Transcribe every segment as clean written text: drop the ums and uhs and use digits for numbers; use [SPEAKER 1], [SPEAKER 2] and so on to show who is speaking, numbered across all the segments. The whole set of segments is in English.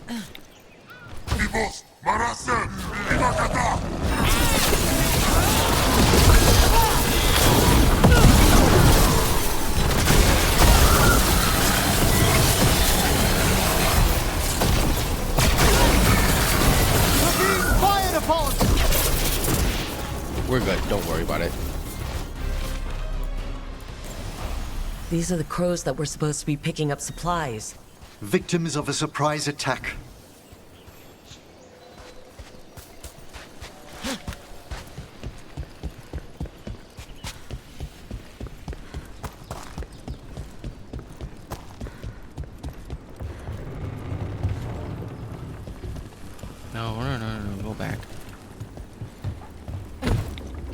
[SPEAKER 1] Vivos, Marase, Ivakata!
[SPEAKER 2] We're being fired upon!
[SPEAKER 3] We're good. Don't worry about it.
[SPEAKER 4] These are the crows that were supposed to be picking up supplies.
[SPEAKER 5] Victims of a surprise attack.
[SPEAKER 3] No, go back.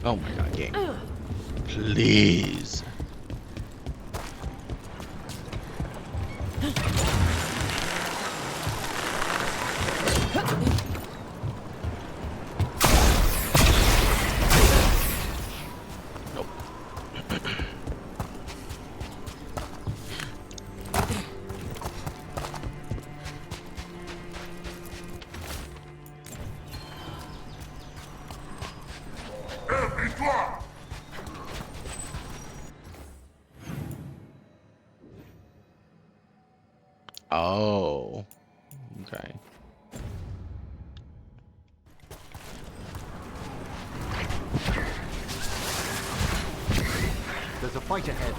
[SPEAKER 3] Oh my god, game. Please. Nope.
[SPEAKER 1] Et toi!
[SPEAKER 3] Oh. Okay.
[SPEAKER 5] There's a fight ahead.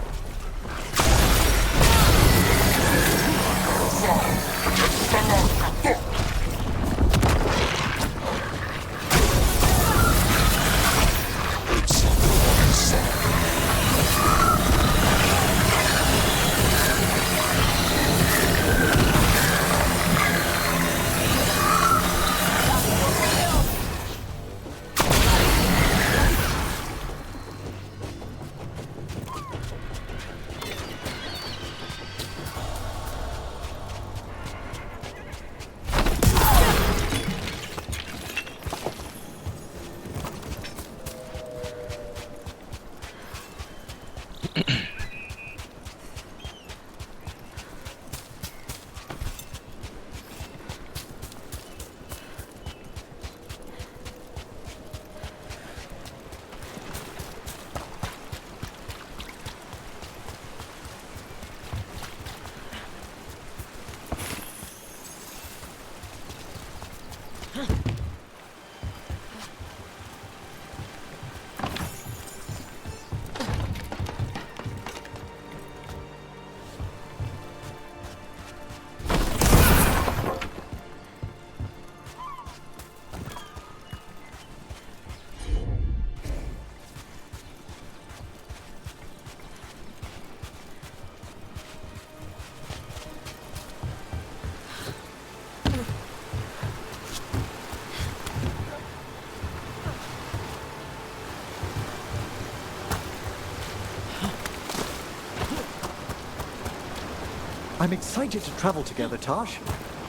[SPEAKER 5] I'm excited to travel together, Tash.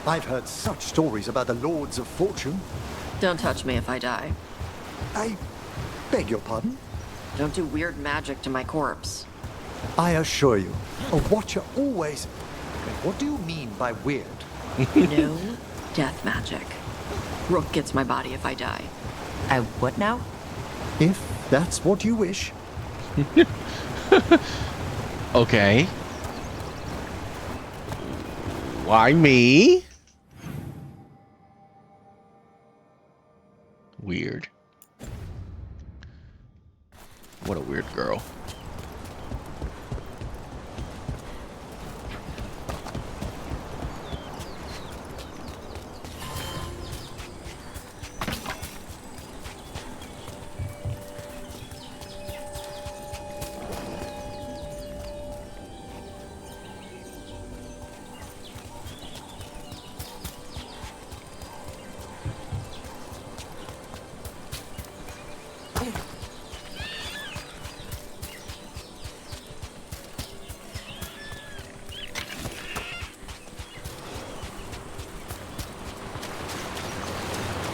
[SPEAKER 5] I've heard such stories about the Lords of Fortune.
[SPEAKER 6] Don't touch me if I die.
[SPEAKER 5] I beg your pardon?
[SPEAKER 6] Don't do weird magic to my corpse.
[SPEAKER 5] I assure you, a watcher always... What do you mean by weird?
[SPEAKER 6] No death magic. Rook gets my body if I die.
[SPEAKER 4] I what now?
[SPEAKER 5] If that's what you wish.
[SPEAKER 3] Okay. Why me? Weird. What a weird girl.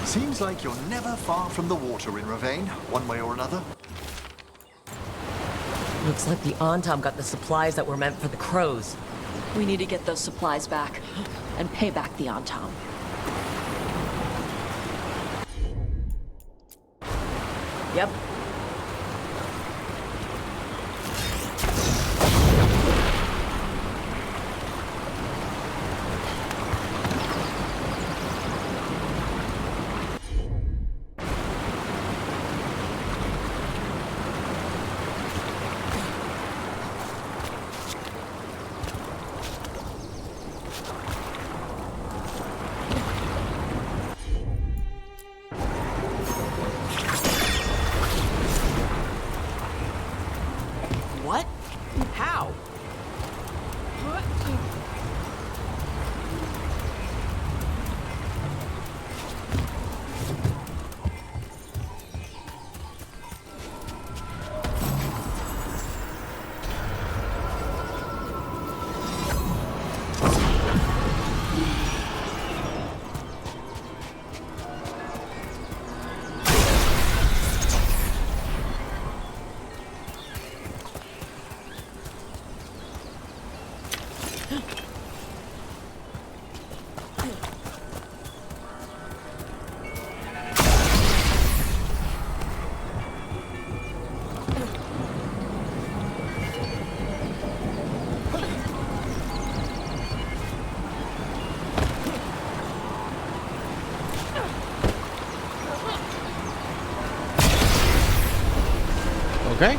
[SPEAKER 5] Seems like you're never far from the water in Ravane, one way or another.
[SPEAKER 4] Looks like the Antom got the supplies that were meant for the crows.
[SPEAKER 6] We need to get those supplies back and pay back the Antom.
[SPEAKER 4] Yep.
[SPEAKER 7] What? How?
[SPEAKER 3] Okay.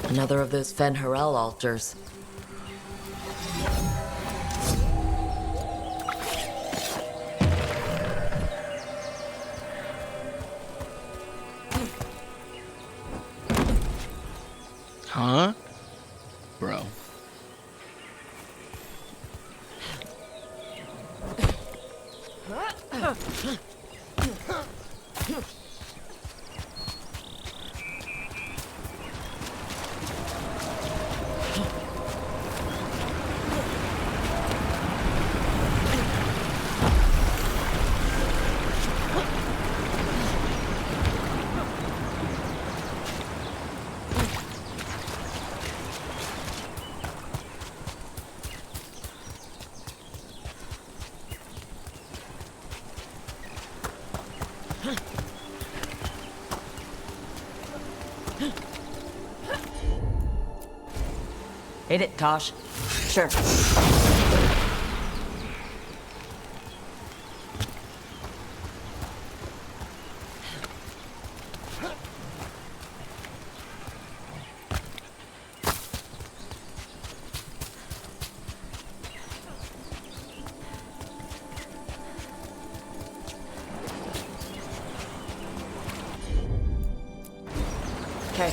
[SPEAKER 4] Another of those Fen Harel altars.
[SPEAKER 3] Huh? Bro.
[SPEAKER 4] Hit it, Tosh.
[SPEAKER 6] Sure. Okay.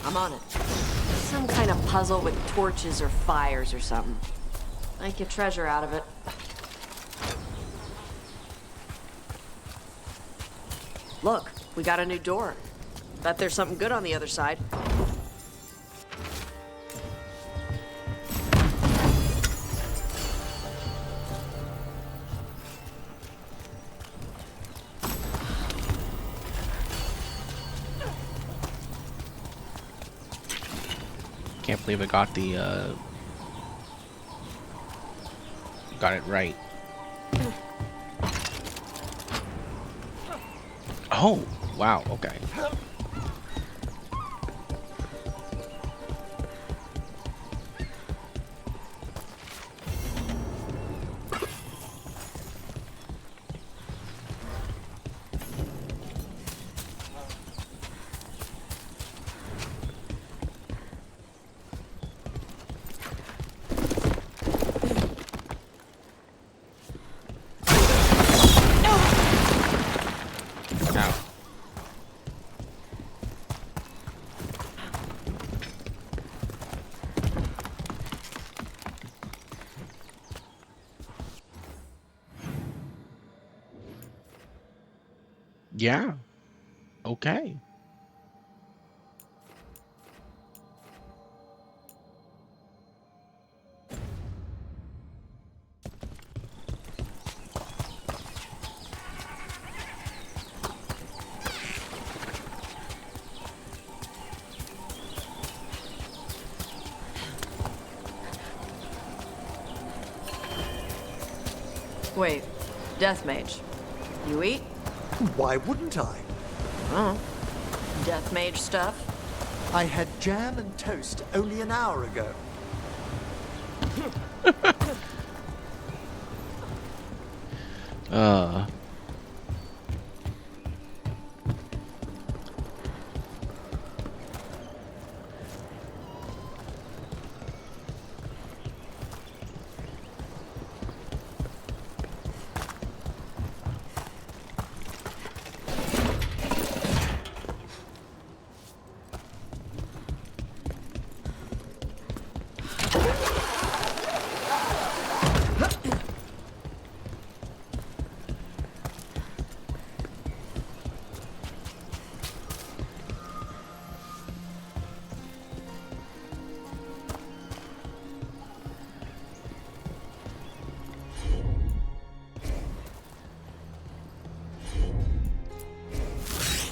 [SPEAKER 6] I'm on it. Some kind of puzzle with torches or fires or something. Make a treasure out of it. Look, we got a new door. Bet there's something good on the other side.
[SPEAKER 3] Can't believe I got the got it right. Oh, wow, okay. Ow. Yeah. Okay.
[SPEAKER 6] Wait, Death Mage. You eat?
[SPEAKER 5] Why wouldn't I?
[SPEAKER 6] Oh. Death Mage stuff?
[SPEAKER 5] I had jam and toast only an hour ago.
[SPEAKER 3] Uh.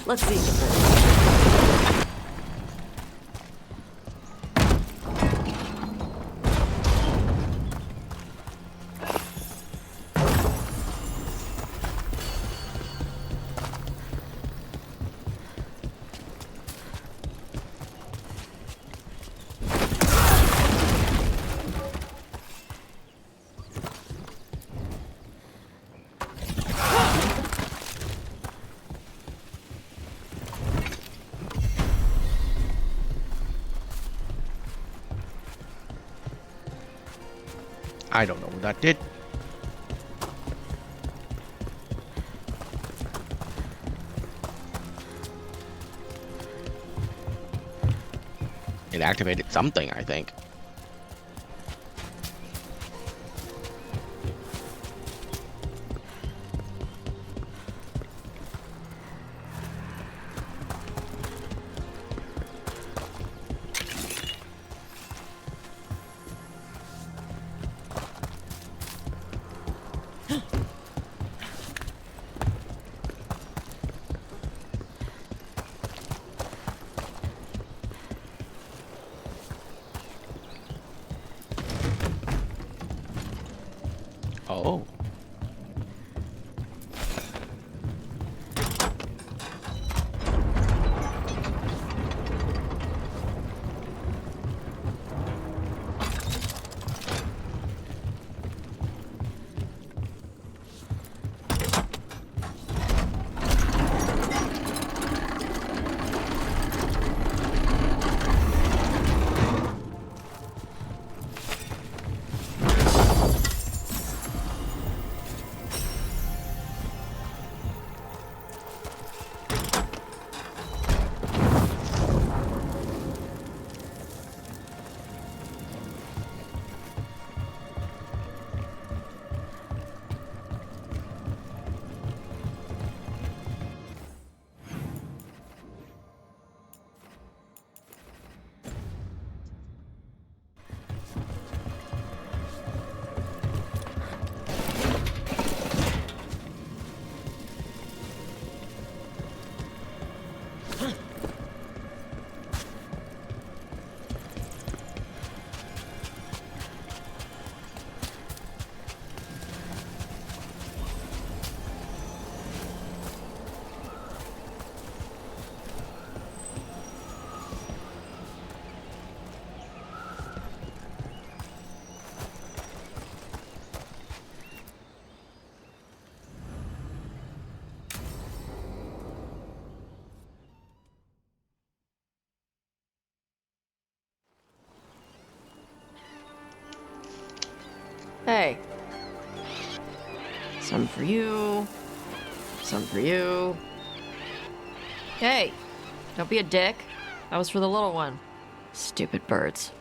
[SPEAKER 6] Let's see.
[SPEAKER 3] I don't know what that did. It activated something, I think. Oh.
[SPEAKER 6] Hey. Some for you. Some for you. Hey, don't be a dick. That was for the little one. Stupid birds.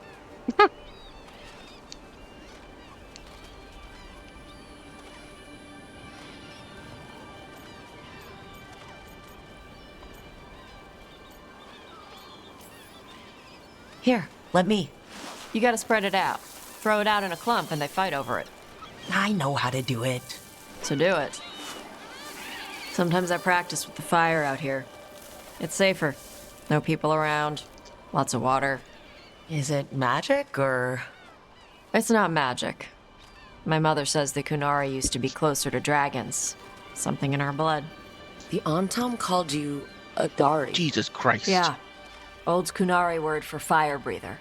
[SPEAKER 4] Here, let me.
[SPEAKER 6] You gotta spread it out. Throw it out in a clump and they fight over it.
[SPEAKER 4] I know how to do it.
[SPEAKER 6] So do it. Sometimes I practice with the fire out here. It's safer. No people around. Lots of water.
[SPEAKER 4] Is it magic, or...?
[SPEAKER 6] It's not magic. My mother says the Kunari used to be closer to dragons. Something in our blood.
[SPEAKER 4] The Antam called you a Dari.
[SPEAKER 3] Jesus Christ.
[SPEAKER 6] Yeah. Old Kunari word for fire breather.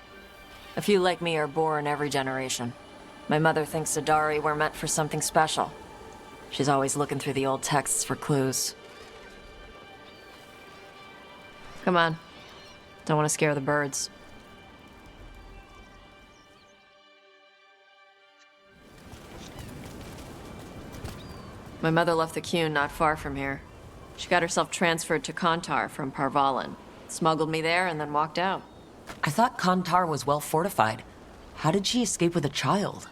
[SPEAKER 6] A few like me are born every generation. My mother thinks the Dari were meant for something special. She's always looking through the old texts for clues. Come on. Don't want to scare the birds. My mother left the Qun not far from here. She got herself transferred to Kantar from Parvalan. Smuggled me there and then walked out.
[SPEAKER 4] I thought Kantar was well fortified. How did she escape with a child?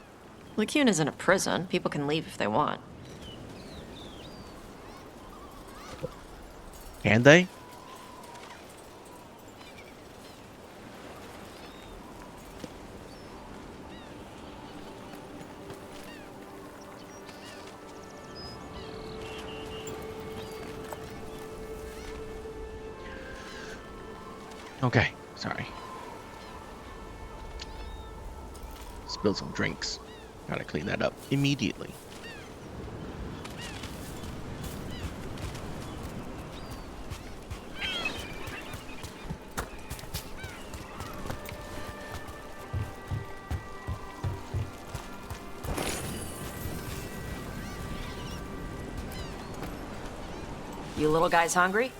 [SPEAKER 6] The Qun isn't a prison. People can leave if they want.
[SPEAKER 3] Can they? Okay, sorry. Spilled some drinks. Gotta clean that up immediately.
[SPEAKER 6] You little guys hungry?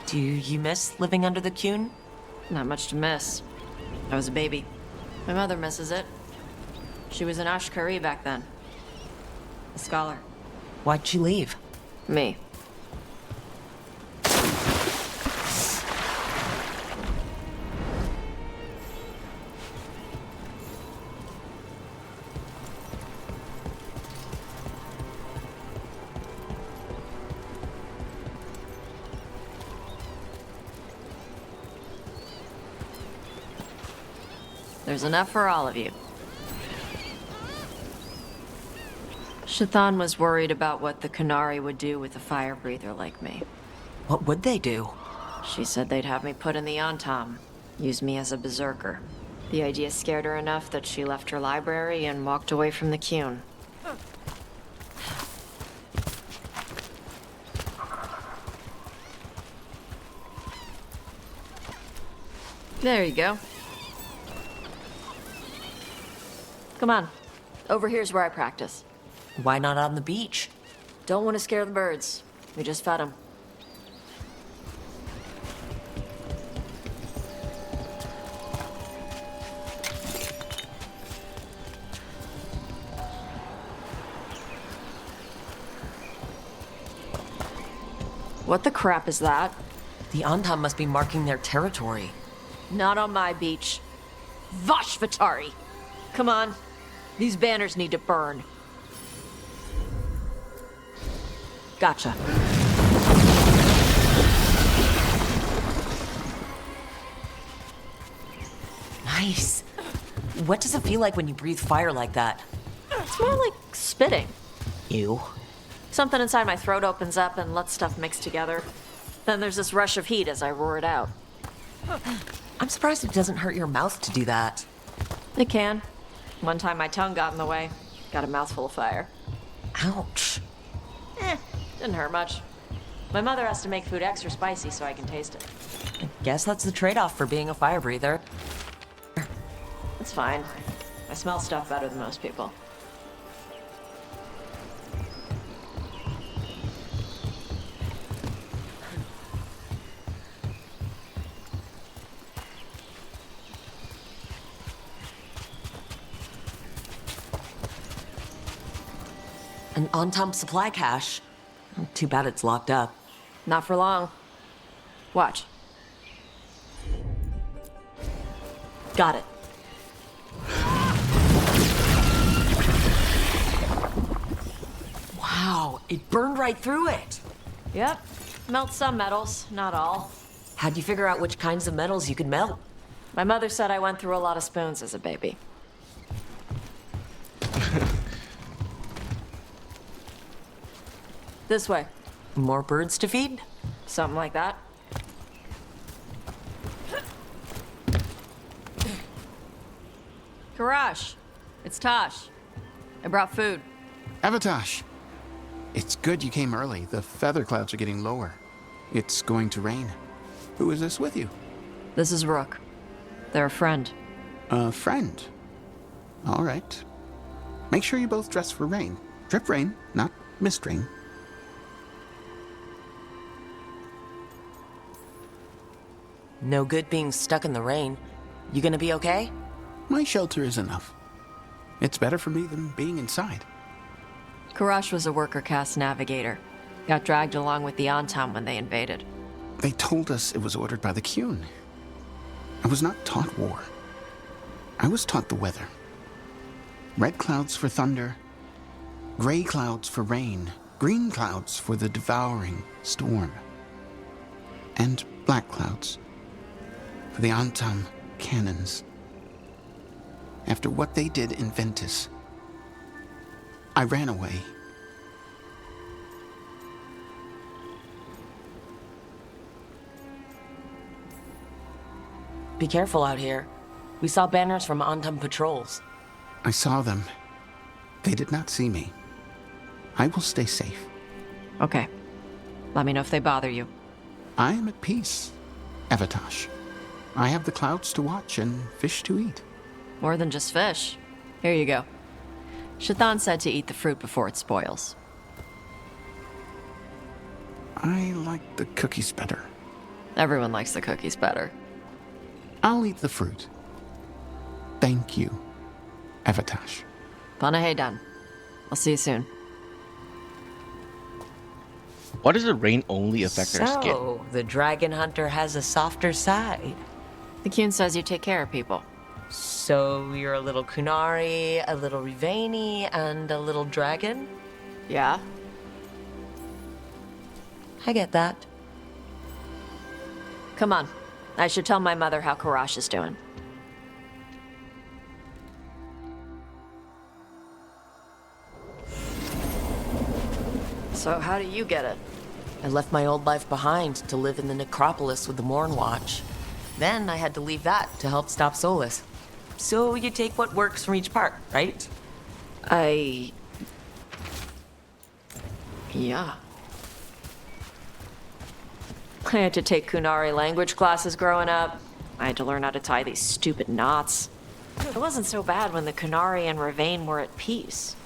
[SPEAKER 4] Do you miss living under the Qun?
[SPEAKER 6] Not much to miss. I was a baby. My mother misses it. She was an Ashkari back then. A scholar.
[SPEAKER 4] Why'd she leave?
[SPEAKER 6] Me. There's enough for all of you. Cheathrough was worried about what the Kunari would do with a fire breather like me.
[SPEAKER 4] What would they do?
[SPEAKER 6] She said they'd have me put in the Antam, use me as a berserker. The idea scared her enough that she left her library and walked away from the Qun. There you go. Come on. Over here's where I practice.
[SPEAKER 4] Why not on the beach?
[SPEAKER 6] Don't want to scare the birds. We just fed them. What the crap is that?
[SPEAKER 4] The Antam must be marking their territory.
[SPEAKER 6] Not on my beach. Vashvatari! Come on. These banners need to burn. Gotcha.
[SPEAKER 4] Nice. What does it feel like when you breathe fire like that?
[SPEAKER 6] It's more like spitting.
[SPEAKER 4] Ew.
[SPEAKER 6] Something inside my throat opens up and lets stuff mix together. Then there's this rush of heat as I roar it out.
[SPEAKER 4] I'm surprised it doesn't hurt your mouth to do that.
[SPEAKER 6] It can. One time my tongue got in the way. Got a mouthful of fire.
[SPEAKER 4] Ouch.
[SPEAKER 6] Didn't hurt much. My mother has to make food extra spicy so I can taste it.
[SPEAKER 4] I guess that's the trade-off for being a fire breather.
[SPEAKER 6] It's fine. I smell stuff better than most people.
[SPEAKER 4] An Antam supply cache. Too bad it's locked up.
[SPEAKER 6] Not for long. Watch. Got it.
[SPEAKER 4] Wow, it burned right through it.
[SPEAKER 6] Yep. Melt some metals, not all.
[SPEAKER 4] How'd you figure out which kinds of metals you could melt?
[SPEAKER 6] My mother said I went through a lot of spoons as a baby. This way.
[SPEAKER 4] More birds to feed?
[SPEAKER 6] Something like that. Karash, it's Tosh. I brought food.
[SPEAKER 8] Avatosh, it's good you came early. The feather clouds are getting lower. It's going to rain. Who is this with you?
[SPEAKER 6] This is Rook. They're a friend.
[SPEAKER 8] A friend. All right. Make sure you both dress for rain. Drip rain, not mist rain.
[SPEAKER 4] No good being stuck in the rain. You gonna be okay?
[SPEAKER 8] My shelter is enough. It's better for me than being inside.
[SPEAKER 6] Karash was a worker caste navigator. Got dragged along with the Antam when they invaded.
[SPEAKER 8] They told us it was ordered by the Qun. I was not taught war. I was taught the weather. Red clouds for thunder, gray clouds for rain, green clouds for the devouring storm, and black clouds for the Antam cannons. After what they did in Ventus, I ran away.
[SPEAKER 4] Be careful out here. We saw banners from Antam patrols.
[SPEAKER 8] I saw them. They did not see me. I will stay safe.
[SPEAKER 6] Okay. Let me know if they bother you.
[SPEAKER 8] I am at peace, Avatosh. I have the clouds to watch and fish to eat.
[SPEAKER 6] More than just fish. Here you go. Shathan said to eat the fruit before it spoils.
[SPEAKER 8] I like the cookies better.
[SPEAKER 6] Everyone likes the cookies better.
[SPEAKER 8] I'll eat the fruit. Thank you, Avatosh.
[SPEAKER 6] Panahedan. I'll see you soon.
[SPEAKER 3] Why does the rain only affect their skin?
[SPEAKER 4] So, the dragon hunter has a softer side.
[SPEAKER 6] The Qun says you take care of people.
[SPEAKER 4] So, you're a little Kunari, a little Rivani, and a little dragon?
[SPEAKER 6] Yeah?
[SPEAKER 4] I get that.
[SPEAKER 6] Come on. I should tell my mother how Karash is doing. So how do you get it?
[SPEAKER 4] I left my old life behind to live in the necropolis with the Morn Watch. Then I had to leave that to help stop Solus. So you take what works from each part, right?
[SPEAKER 6] Yeah. I had to take Kunari language classes growing up. I had to learn how to tie these stupid knots. It wasn't so bad when the Kunari and Ravain were at peace.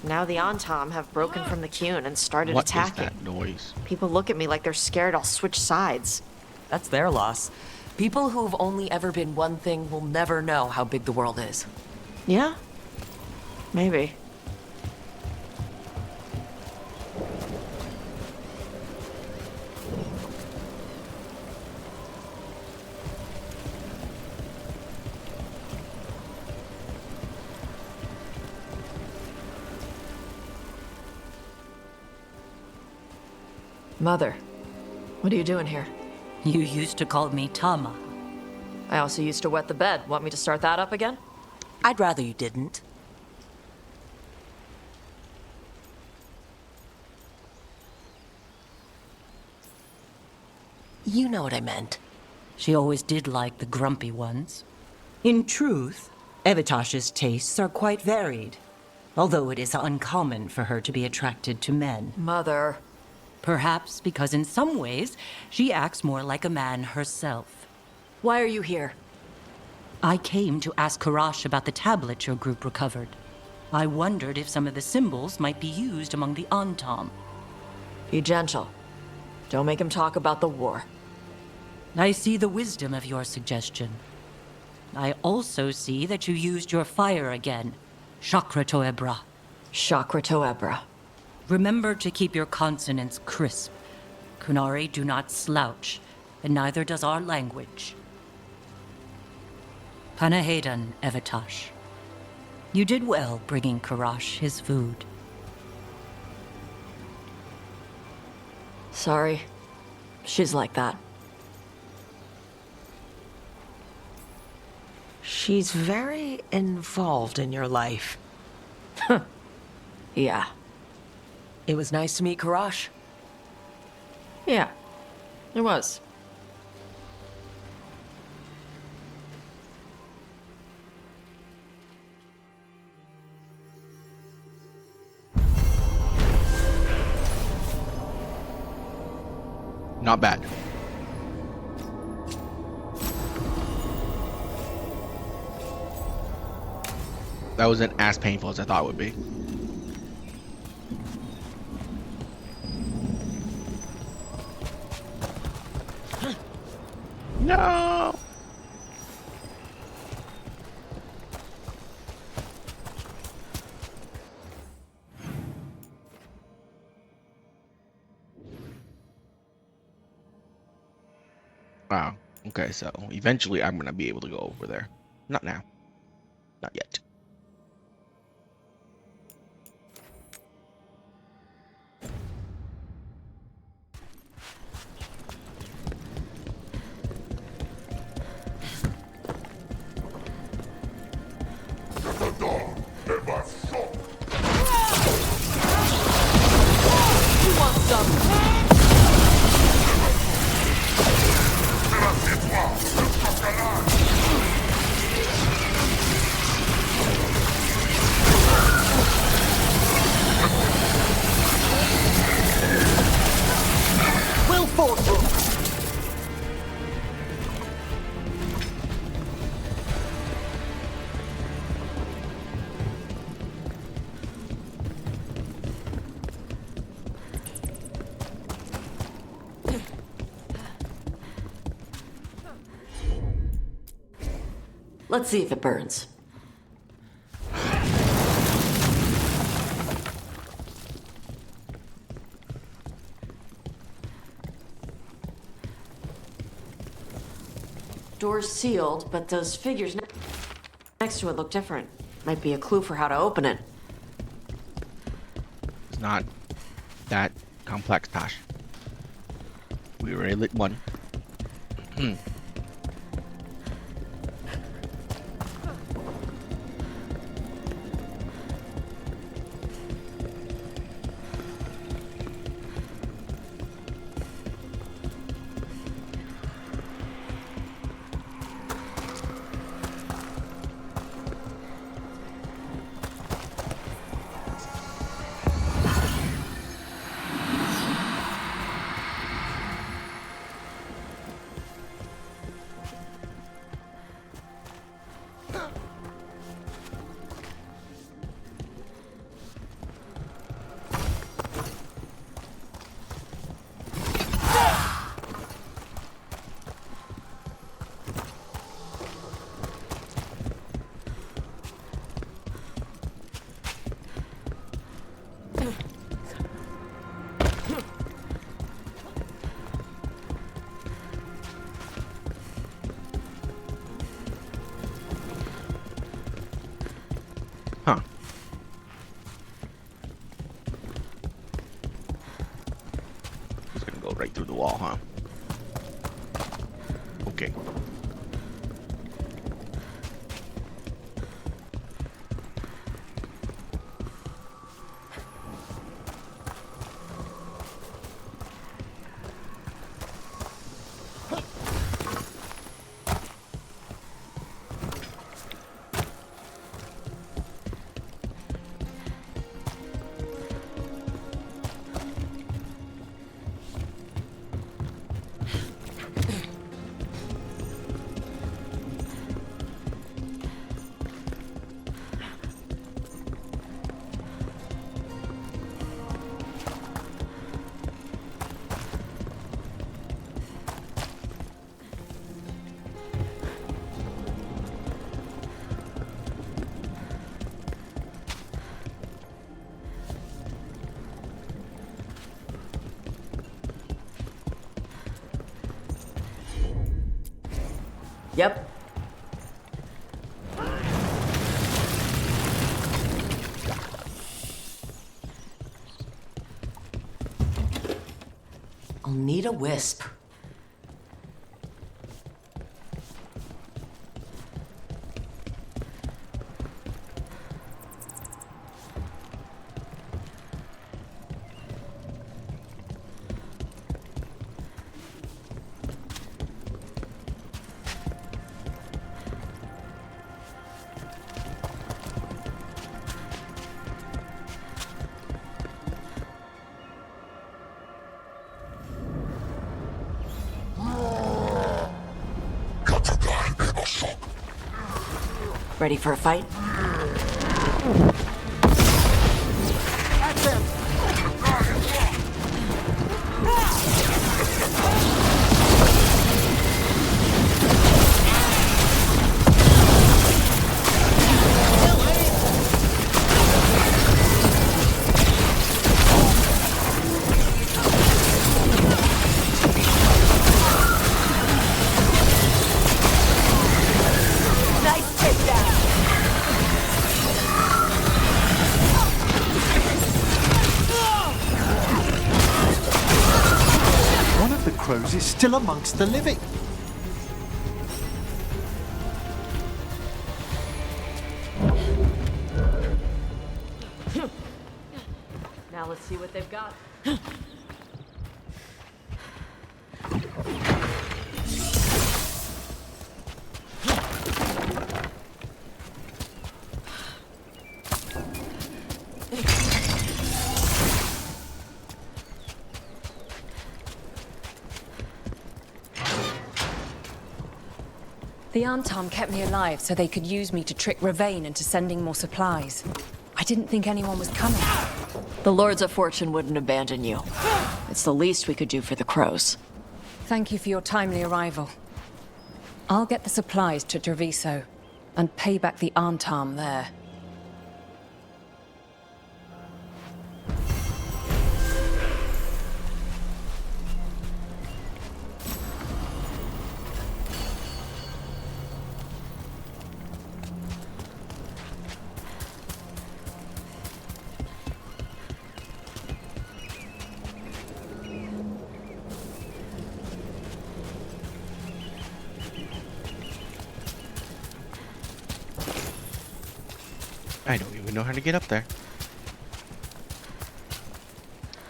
[SPEAKER 6] Now the Antam have broken from the Qun and started attacking.
[SPEAKER 3] What is that noise?
[SPEAKER 6] People look at me like they're scared I'll switch sides.
[SPEAKER 4] That's their loss. People who've only ever been one thing will never know how big the world is.
[SPEAKER 6] Yeah? Maybe. Mother, what are you doing here?
[SPEAKER 9] You used to call me Tama.
[SPEAKER 6] I also used to wet the bed. Want me to start that up again?
[SPEAKER 4] I'd rather you didn't. You know what I meant.
[SPEAKER 9] She always did like the grumpy ones.
[SPEAKER 10] In truth, Evatosh's tastes are quite varied, although it is uncommon for her to be attracted to men.
[SPEAKER 6] Mother.
[SPEAKER 9] Perhaps because in some ways, she acts more like a man herself.
[SPEAKER 6] Why are you here?
[SPEAKER 9] I came to ask Karash about the tablet your group recovered. I wondered if some of the symbols might be used among the Antam.
[SPEAKER 6] Be gentle. Don't make him talk about the war.
[SPEAKER 9] I see the wisdom of your suggestion. I also see that you used your fire again. Chakra Toebra.
[SPEAKER 6] Chakra Toebra.
[SPEAKER 9] Remember to keep your consonants crisp. Kunari do not slouch, and neither does our language. Panahedan, Evitash. You did well bringing Karash his food.
[SPEAKER 6] Sorry. She's like that.
[SPEAKER 4] She's very involved in your life.
[SPEAKER 6] Yeah.
[SPEAKER 4] It was nice to meet Karash.
[SPEAKER 6] Yeah. It was.
[SPEAKER 3] Not bad. That wasn't as painful as I thought it would be. No. Wow. Okay, so eventually I'm gonna be able to go over there. Not now. Not yet.
[SPEAKER 2] Will fought, Brooke.
[SPEAKER 6] Let's see if it burns. Door's sealed, but those figures next to it look different. Might be a clue for how to open it.
[SPEAKER 3] It's not that complex, Tosh. We already lit one. Huh. Just gonna go right through the wall, huh? Okay.
[SPEAKER 4] Yep. I'll need a wisp.
[SPEAKER 6] Ready for a fight?
[SPEAKER 5] At them!
[SPEAKER 4] Nice takedown.
[SPEAKER 5] One of the crows is still amongst the living.
[SPEAKER 6] Now let's see what they've got.
[SPEAKER 11] The Antom kept me alive so they could use me to trick Ravane into sending more supplies. I didn't think anyone was coming.
[SPEAKER 6] The Lords of Fortune wouldn't abandon you. It's the least we could do for the crows.
[SPEAKER 11] Thank you for your timely arrival. I'll get the supplies to Treviso and pay back the Antom there.
[SPEAKER 3] I don't even know how to get up there.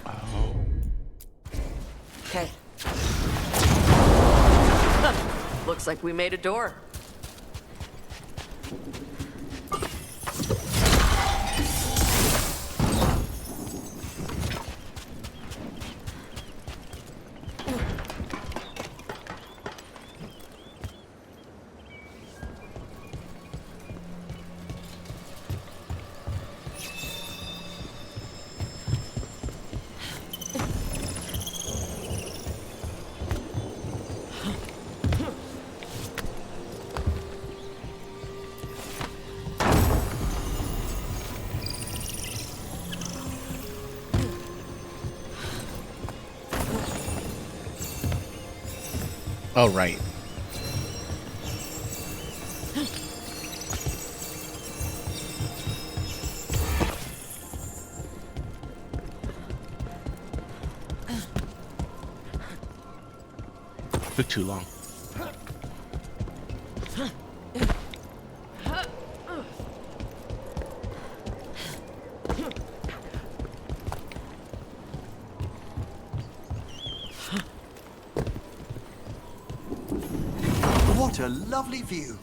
[SPEAKER 3] Oh.
[SPEAKER 4] Okay. Looks like we made a door.
[SPEAKER 3] Oh, right. Took too long.
[SPEAKER 5] What a lovely view.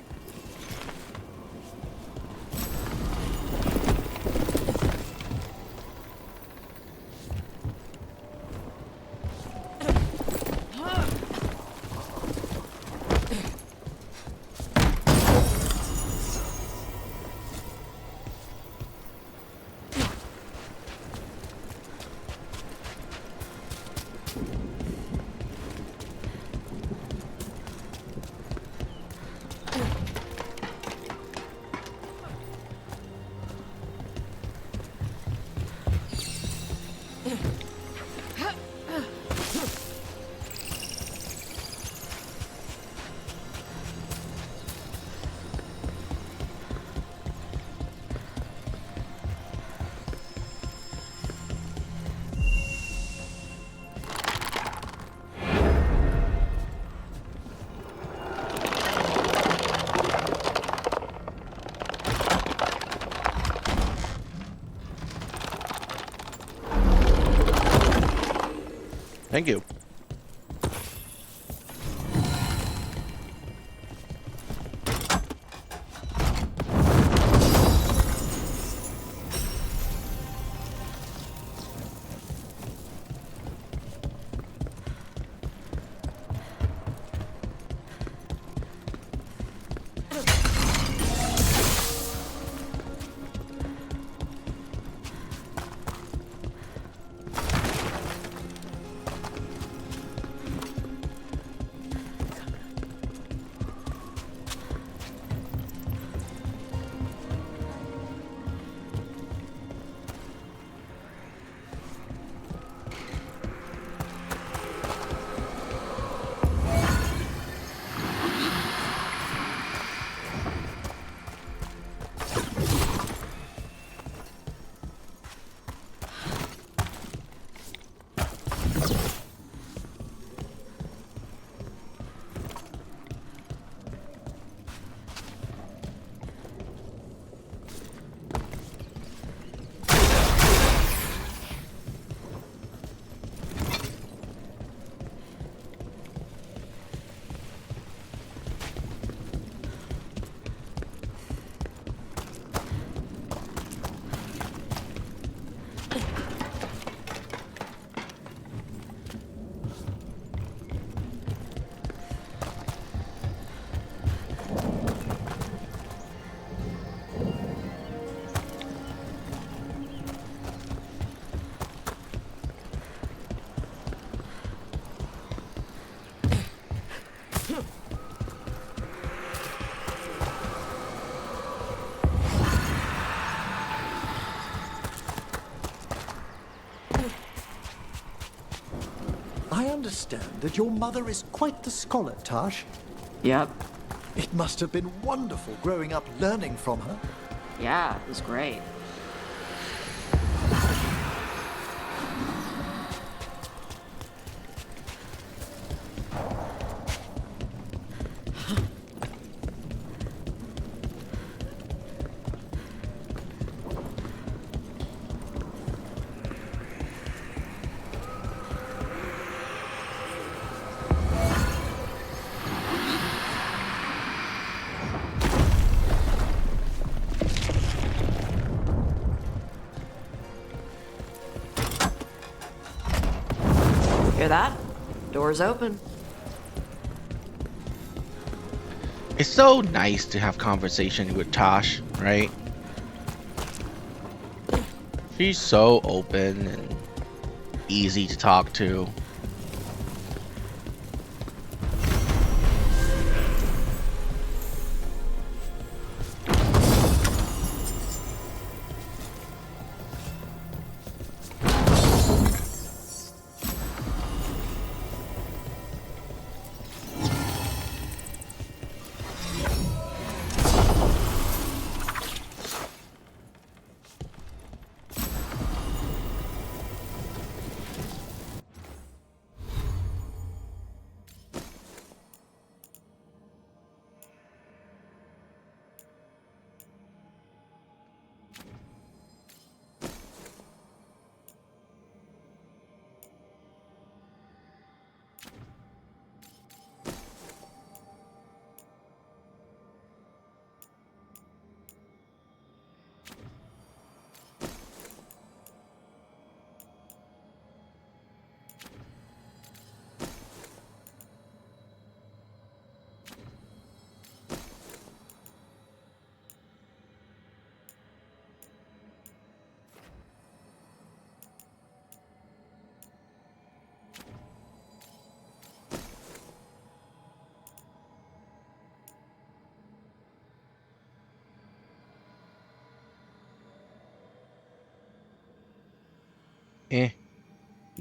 [SPEAKER 3] Thank you.
[SPEAKER 5] I understand that your mother is quite the scholar, Tash.
[SPEAKER 7] Yep.
[SPEAKER 5] It must have been wonderful growing up learning from her.
[SPEAKER 7] Yeah, it was great. Hear that? Door's open.
[SPEAKER 3] It's so nice to have conversation with Tosh, right? She's so open and easy to talk to.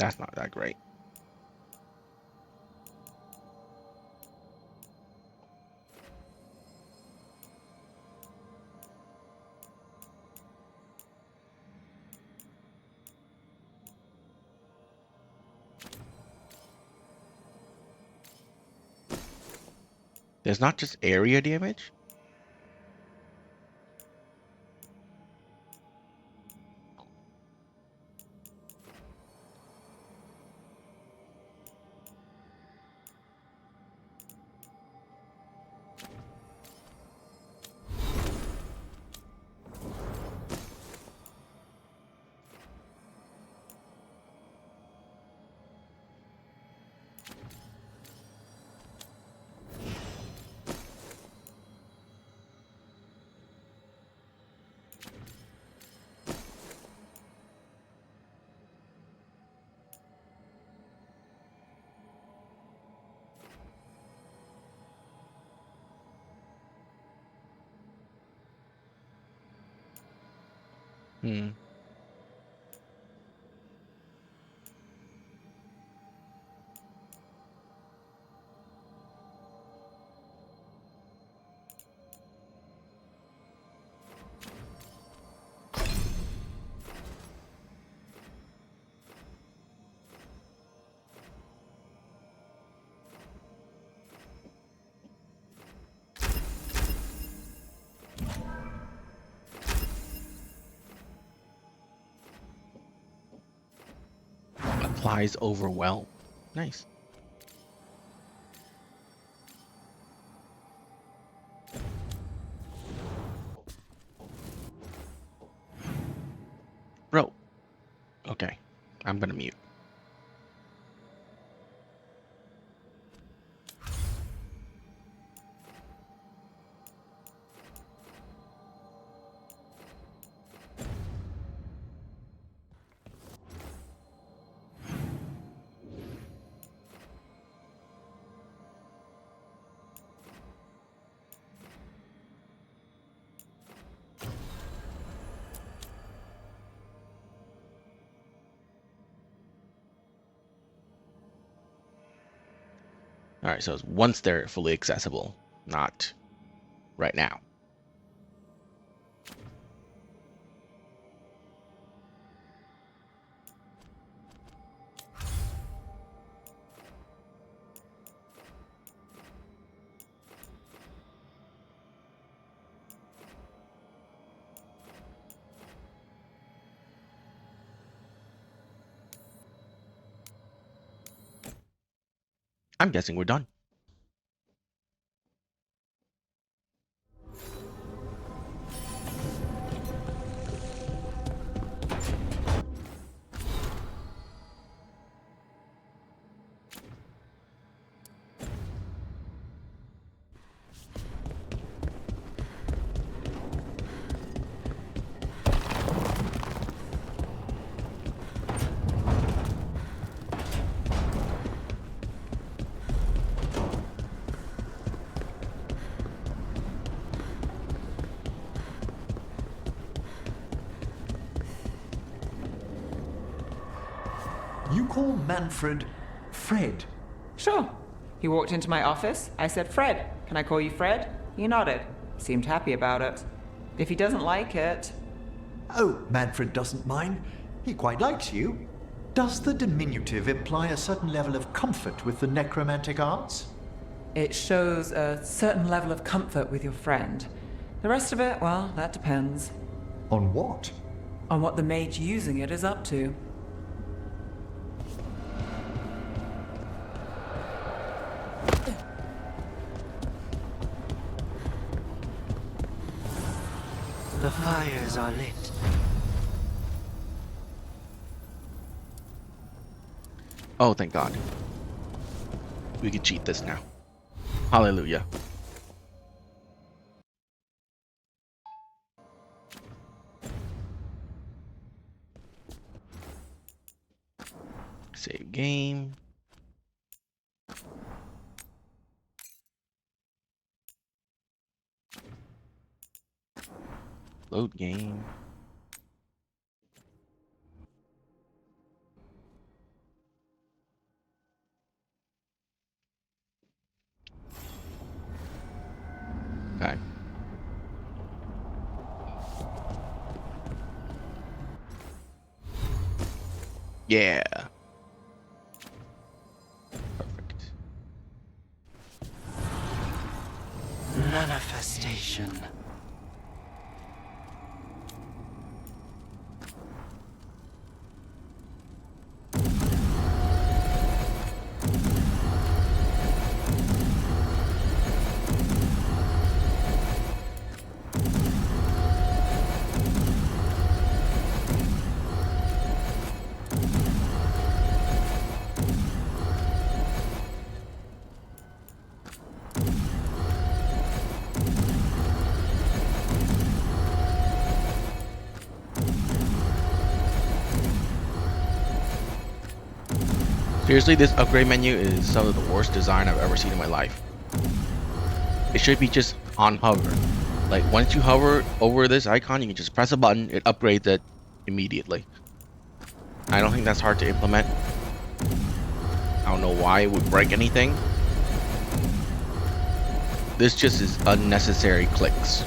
[SPEAKER 3] That's not that great. There's not just area damage? Hmm. Applies overwhelm. Nice. Bro. Okay. I'm gonna mute. All right, so it's once they're fully accessible, not right now. I'm guessing we're done.
[SPEAKER 5] You call Manfred Fred?
[SPEAKER 12] Sure. He walked into my office. I said, Fred, can I call you Fred? He nodded. Seemed happy about it. If he doesn't like it...
[SPEAKER 5] Oh, Manfred doesn't mind. He quite likes you. Does the diminutive imply a certain level of comfort with the necromantic arts?
[SPEAKER 12] It shows a certain level of comfort with your friend. The rest of it, well, that depends.
[SPEAKER 5] On what?
[SPEAKER 12] On what the mage using it is up to.
[SPEAKER 2] The fires are lit.
[SPEAKER 3] Oh, thank God. We can cheat this now. Hallelujah. Save game. Load game. Okay. Yeah. Perfect.
[SPEAKER 2] Manifestation.
[SPEAKER 3] Seriously, this upgrade menu is some of the worst design I've ever seen in my life. It should be just on hover. Like once you hover over this icon, you can just press a button, it upgrades it immediately. I don't think that's hard to implement. I don't know why it would break anything. This just is unnecessary clicks.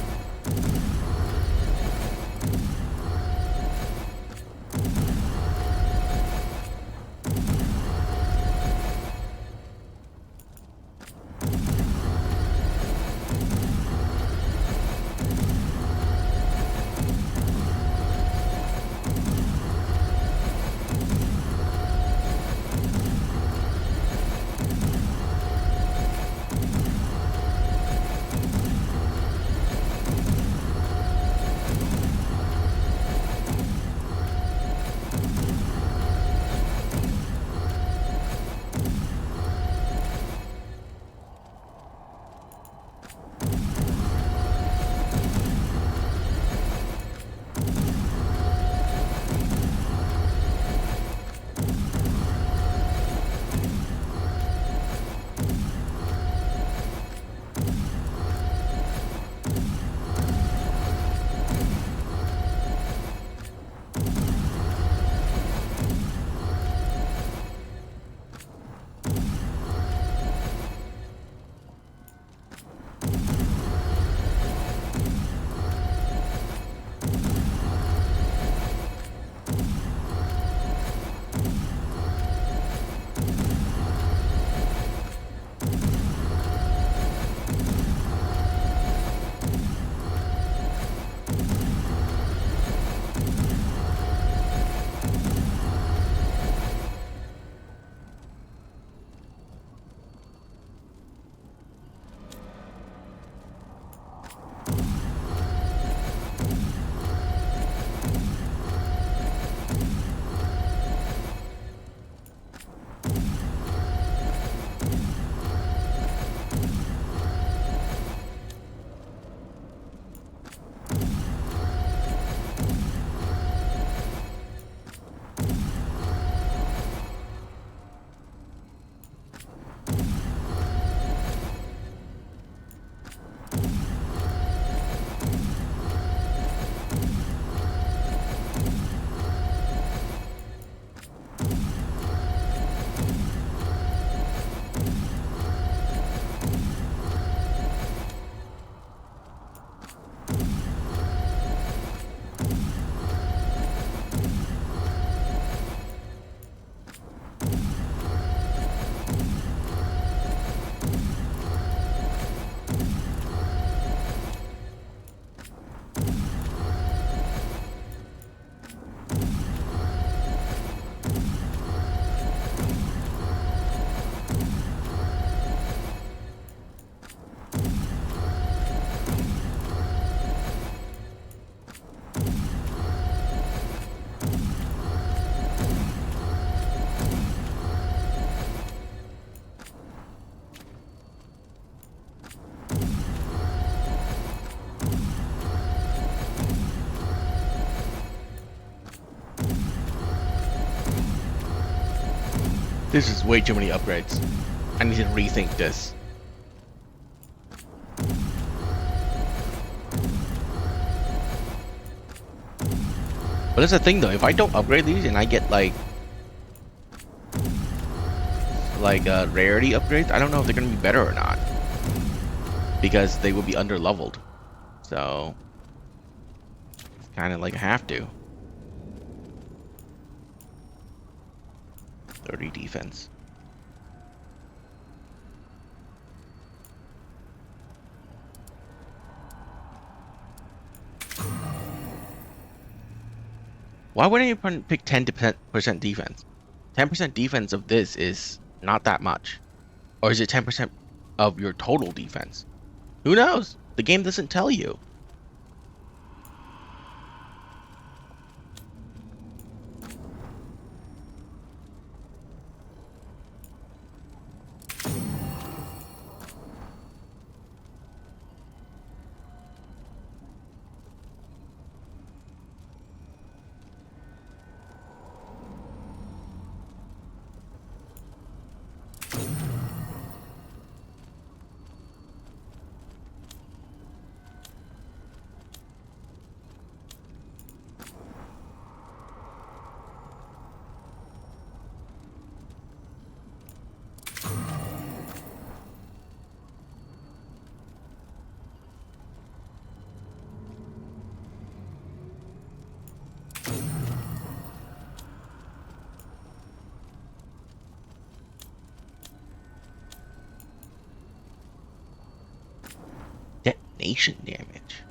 [SPEAKER 3] This is way too many upgrades. I need to rethink this. But that's the thing though, if I don't upgrade these and I get like rarity upgrades, I don't know if they're gonna be better or not. Because they will be under leveled. So it's kinda like I have to. 30 defense. Why wouldn't you pick 10% defense? 10% defense of this is not that much. Or is it 10% of your total defense? Who knows? The game doesn't tell you. coordination damage.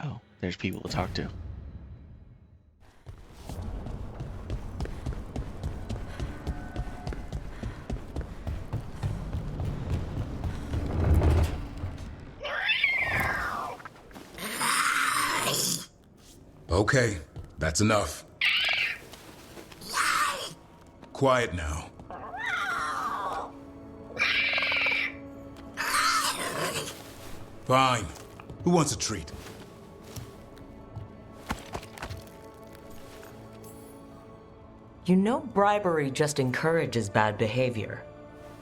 [SPEAKER 3] Oh, there's people to talk to.
[SPEAKER 13] Okay, that's enough. Quiet now. Fine. Who wants a treat?
[SPEAKER 4] You know bribery just encourages bad behavior.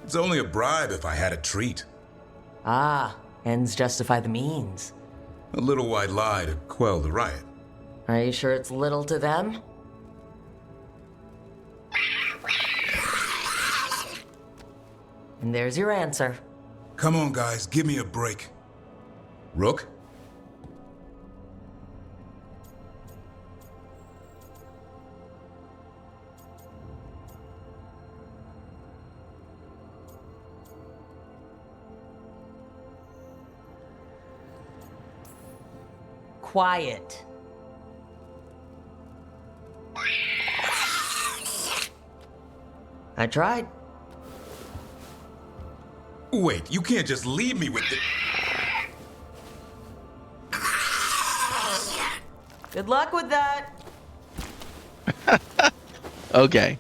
[SPEAKER 13] It's only a bribe if I had a treat.
[SPEAKER 4] Ah, ends justify the means.
[SPEAKER 13] A little white lie to quell the riot.
[SPEAKER 4] Are you sure it's little to them? And there's your answer.
[SPEAKER 13] Come on, guys, give me a break. Rook?
[SPEAKER 4] Quiet. I tried.
[SPEAKER 13] Wait, you can't just leave me with the...
[SPEAKER 4] Good luck with that.
[SPEAKER 3] Okay.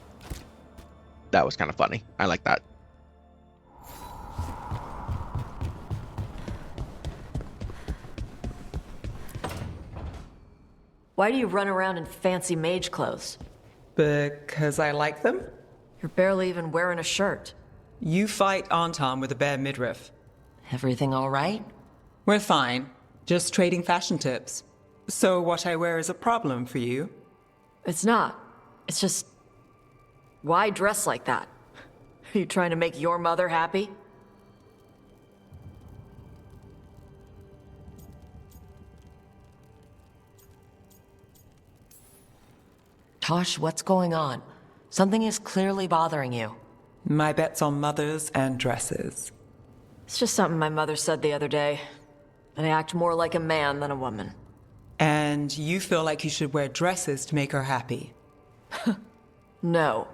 [SPEAKER 3] That was kind of funny. I like that.
[SPEAKER 6] Why do you run around in fancy mage clothes?
[SPEAKER 12] Because I like them?
[SPEAKER 6] You're barely even wearing a shirt.
[SPEAKER 12] You fight Anton with a bare midriff.
[SPEAKER 4] Everything all right?
[SPEAKER 12] We're fine. Just trading fashion tips. So what I wear is a problem for you?
[SPEAKER 6] It's not. It's just... Why dress like that? Are you trying to make your mother happy?
[SPEAKER 4] Tosh, what's going on? Something is clearly bothering you.
[SPEAKER 12] My bet's on mothers and dresses.
[SPEAKER 6] It's just something my mother said the other day. And I act more like a man than a woman.
[SPEAKER 12] And you feel like you should wear dresses to make her happy?
[SPEAKER 6] No.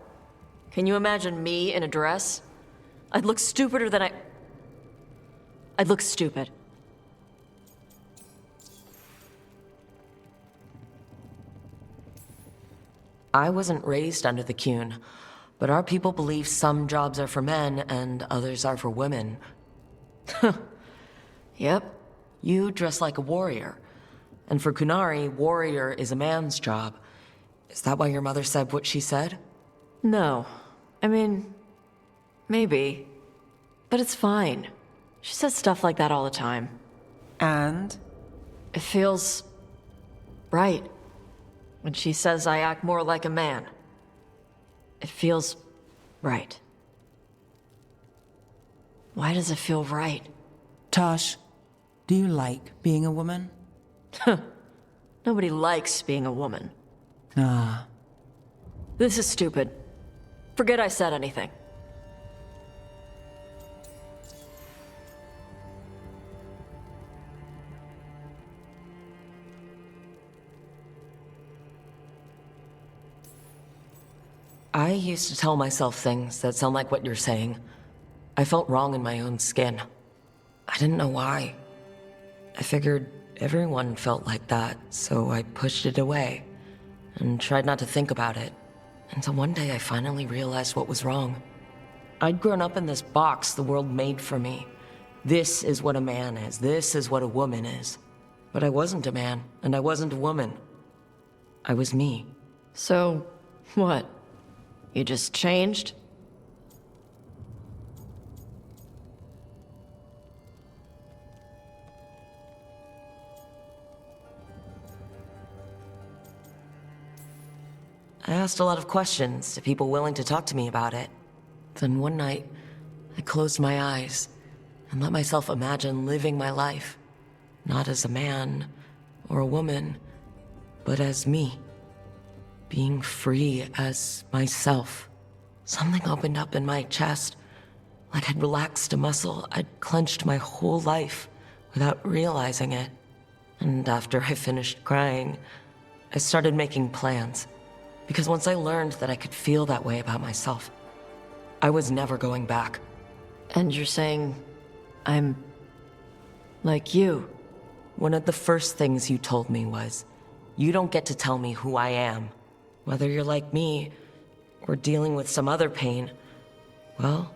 [SPEAKER 6] Can you imagine me in a dress? I'd look stupider than I'd look stupid.
[SPEAKER 4] I wasn't raised under the Qun, but our people believe some jobs are for men and others are for women.
[SPEAKER 6] Yep.
[SPEAKER 4] You dress like a warrior. And for Kunari, warrior is a man's job. Is that why your mother said what she said?
[SPEAKER 6] No. I mean, maybe. But it's fine. She says stuff like that all the time.
[SPEAKER 12] And?
[SPEAKER 6] It feels... right. When she says I act more like a man. It feels... right. Why does it feel right?
[SPEAKER 12] Tosh, do you like being a woman?
[SPEAKER 6] Nobody likes being a woman.
[SPEAKER 12] Ah.
[SPEAKER 6] This is stupid. Forget I said anything.
[SPEAKER 4] I used to tell myself things that sound like what you're saying. I felt wrong in my own skin. I didn't know why. I figured everyone felt like that, so I pushed it away and tried not to think about it. Until one day I finally realized what was wrong. I'd grown up in this box the world made for me. This is what a man is. This is what a woman is. But I wasn't a man, and I wasn't a woman. I was me.
[SPEAKER 7] So, what? You just changed?
[SPEAKER 4] I asked a lot of questions to people willing to talk to me about it. Then one night, I closed my eyes and let myself imagine living my life, not as a man or a woman, but as me. Being free as myself. Something opened up in my chest, like I'd relaxed a muscle I'd clenched my whole life without realizing it. And after I finished crying, I started making plans. Because once I learned that I could feel that way about myself, I was never going back.
[SPEAKER 7] And you're saying I'm like you?
[SPEAKER 4] One of the first things you told me was, you don't get to tell me who I am. Whether you're like me, or dealing with some other pain, well,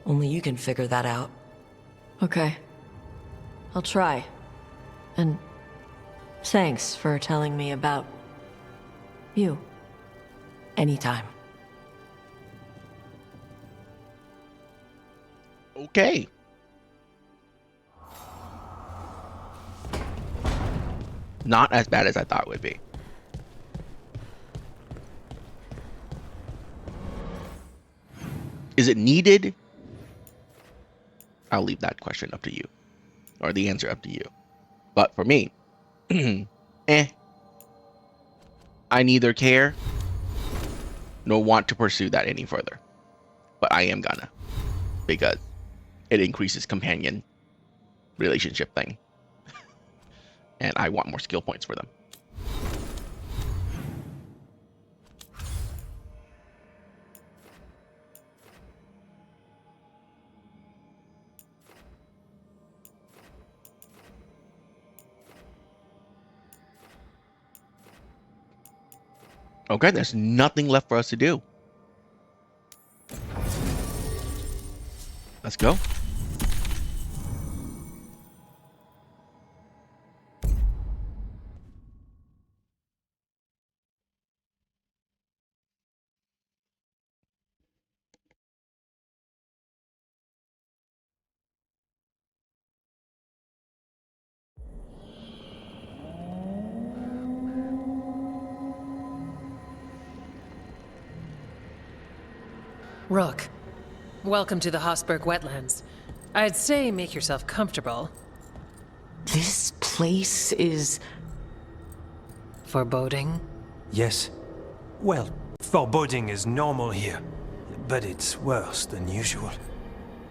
[SPEAKER 4] only you can figure that out.
[SPEAKER 7] Okay. I'll try. And thanks for telling me about you.
[SPEAKER 4] Anytime.
[SPEAKER 3] Okay. Not as bad as I thought it would be. Is it needed? I'll leave that question up to you. Or the answer up to you. But for me, I neither care nor want to pursue that any further. But I am gonna. Because it increases companion relationship thing. And I want more skill points for them. Okay, there's nothing left for us to do. Let's go.
[SPEAKER 14] Rook, welcome to the Hossberg wetlands. I'd say make yourself comfortable.
[SPEAKER 4] This place is...
[SPEAKER 14] foreboding?
[SPEAKER 15] Yes. Well, foreboding is normal here, but it's worse than usual.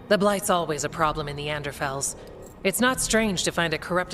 [SPEAKER 14] The Blight's always a problem in the Anderfells. It's not strange to find a corrupted